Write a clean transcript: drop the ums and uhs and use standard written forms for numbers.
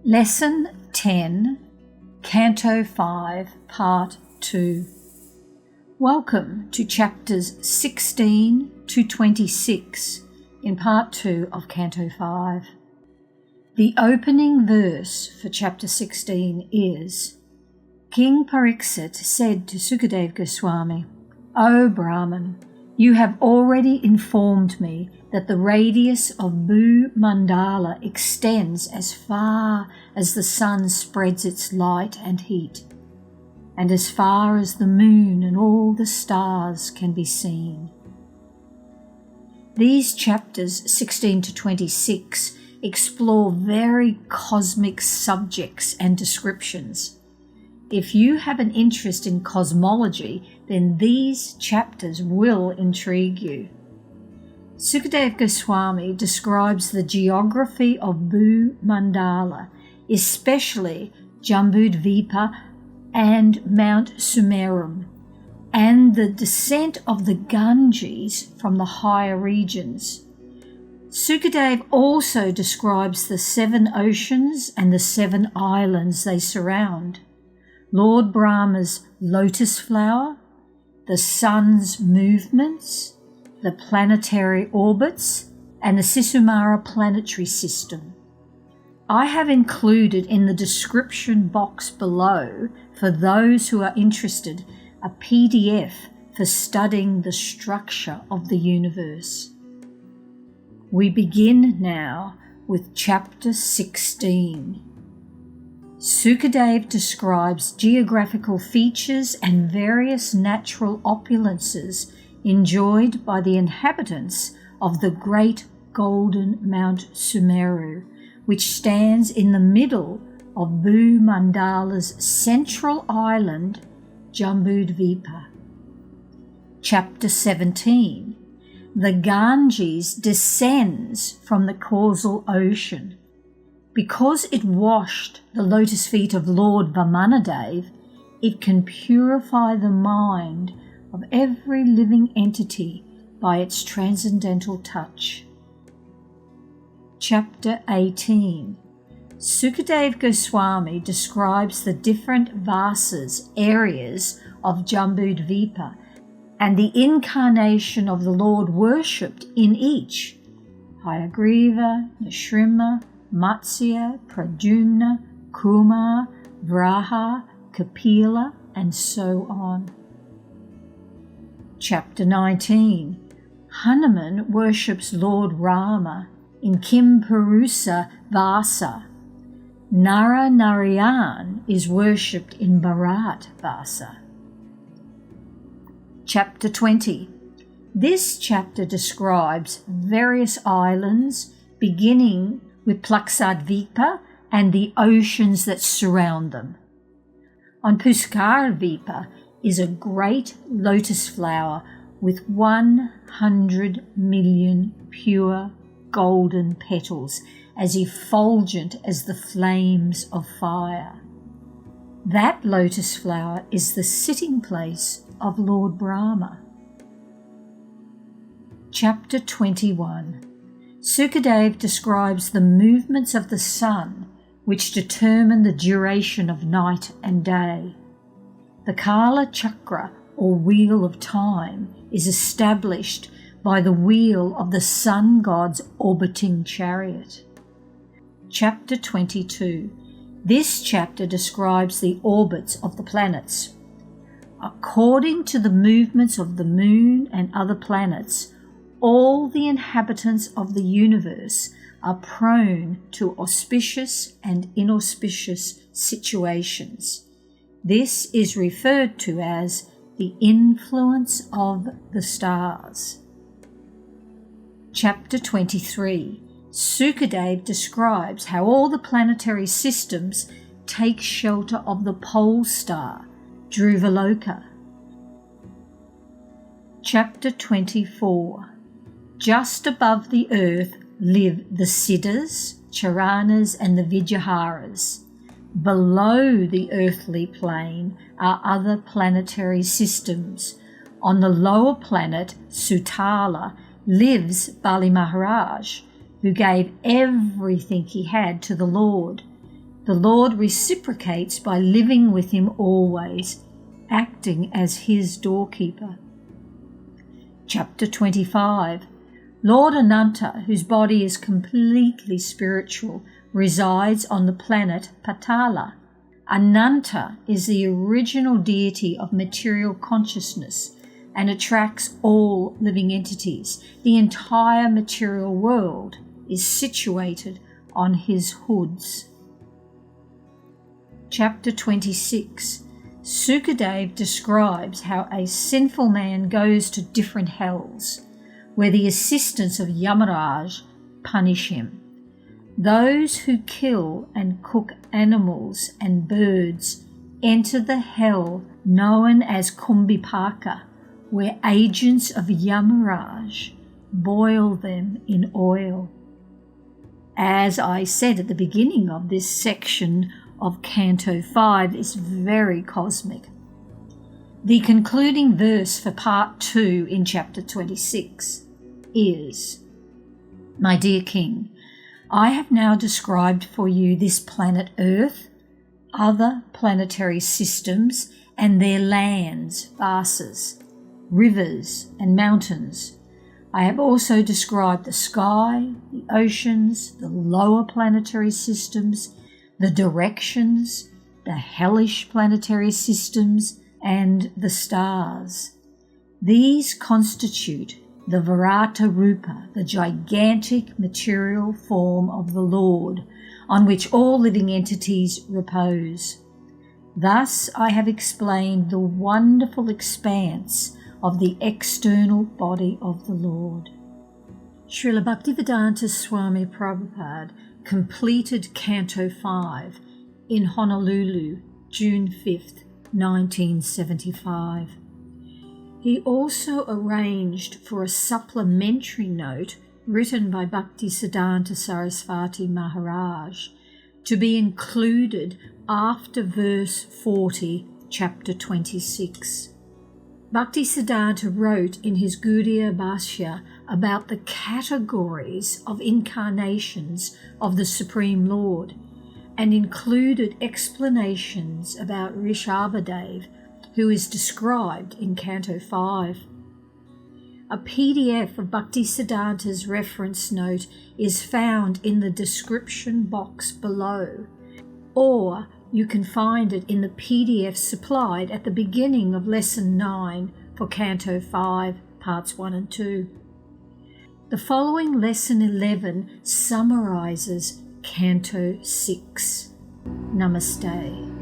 Lesson 10, Canto 5, Part 2. Welcome to chapters 16 to 26 in Part 2 of Canto 5. The opening verse for chapter 16 is, King Pariksit said to Sukadeva Goswami, O Brahman, you have already informed me that the radius of Bhu Mandala extends as far as the sun spreads its light and heat, and as far as the moon and all the stars can be seen. These chapters 16 to 26 explore very cosmic subjects and descriptions. If you have an interest in cosmology, then these chapters will intrigue you. Sukadeva Goswami describes the geography of Bhu Mandala, especially Jambudvipa and Mount Sumerum, and the descent of the Ganges from the higher regions. Sukadeva also describes the 7 oceans and the 7 islands they surround, Lord Brahma's lotus flower, the sun's movements, the planetary orbits, and the Sisumara planetary system. I have included in the description box below, for those who are interested, a PDF for studying the structure of the universe. We begin now with chapter 16. Sukadeva describes geographical features and various natural opulences enjoyed by the inhabitants of the great golden Mount Sumeru, which stands in the middle of Bhu Mandala's central island, Jambudvipa. Chapter 17. The Ganges descends from the causal ocean. Because it washed the lotus feet of Lord Vamanadev, it can purify the mind of every living entity by its transcendental touch. Chapter 18. Sukadeva Goswami describes the different vasas, areas of Jambudvipa, and the incarnation of the Lord worshipped in each, Hayagriva, Nrsimha, Matsya, Pradyumna, Kumar, Vraha, Kapila, and so on. Chapter 19. Hanuman worships Lord Rama in Kimpurusa Vasa. Nara Narayan is worshipped in Bharat Vasa. Chapter 20. This chapter describes various islands beginning with Plaksadvipa and the oceans that surround them. On Puskarvipa is a great lotus flower with 100 million pure golden petals, as effulgent as the flames of fire. That lotus flower is the sitting place of Lord Brahma. Chapter 21. Sukadeva describes the movements of the sun, which determine the duration of night and day. The Kala Chakra, or wheel of time, is established by the wheel of the sun god's orbiting chariot. Chapter 22. This chapter describes the orbits of the planets. According to the movements of the moon and other planets, all the inhabitants of the universe are prone to auspicious and inauspicious situations. This is referred to as the influence of the stars. Chapter 23. Sukadeva describes how all the planetary systems take shelter of the pole star, Dhruvaloka. Chapter 24. Just above the earth live the Siddhas, Charanas, and the Vijaharas. Below the earthly plane are other planetary systems. On the lower planet, Sutala, lives Bali Maharaj, who gave everything he had to the Lord. The Lord reciprocates by living with him always, acting as his doorkeeper. Chapter 25. Lord Ananta, whose body is completely spiritual, resides on the planet Patala. Ananta is the original deity of material consciousness and attracts all living entities. The entire material world is situated on his hoods. Chapter 26. Sukadev describes how a sinful man goes to different hells, where the assistants of Yamaraj punish him. Those who kill and cook animals and birds enter the hell known as Kumbhipaka, where agents of Yamaraj boil them in oil. As I said at the beginning of this section of Canto 5, is very cosmic. The concluding verse for part 2 in chapter 26 is, My dear King, I have now described for you this planet Earth, other planetary systems and their lands, vasas, rivers and mountains. I have also described the sky, the oceans, the lower planetary systems, the directions, the hellish planetary systems, and the stars. These constitute the Virata Rupa, the gigantic material form of the Lord, on which all living entities repose. Thus I have explained the wonderful expanse of the external body of the Lord. Srila Bhaktivedanta Swami Prabhupada completed Canto 5 in Honolulu, June 5th, 1975. He also arranged for a supplementary note written by Bhaktisiddhanta Sarasvati Maharaj to be included after verse 40, chapter 26. Bhaktisiddhanta wrote in his Gaudiya Bhashya about the categories of incarnations of the Supreme Lord and included explanations about Rishabhadev, who is described in Canto 5. A PDF of Bhaktisiddhanta's reference note is found in the description box below, or you can find it in the PDF supplied at the beginning of Lesson 9 for Canto 5, Parts 1 and 2. The following Lesson 11 summarizes Canto 6. Namaste.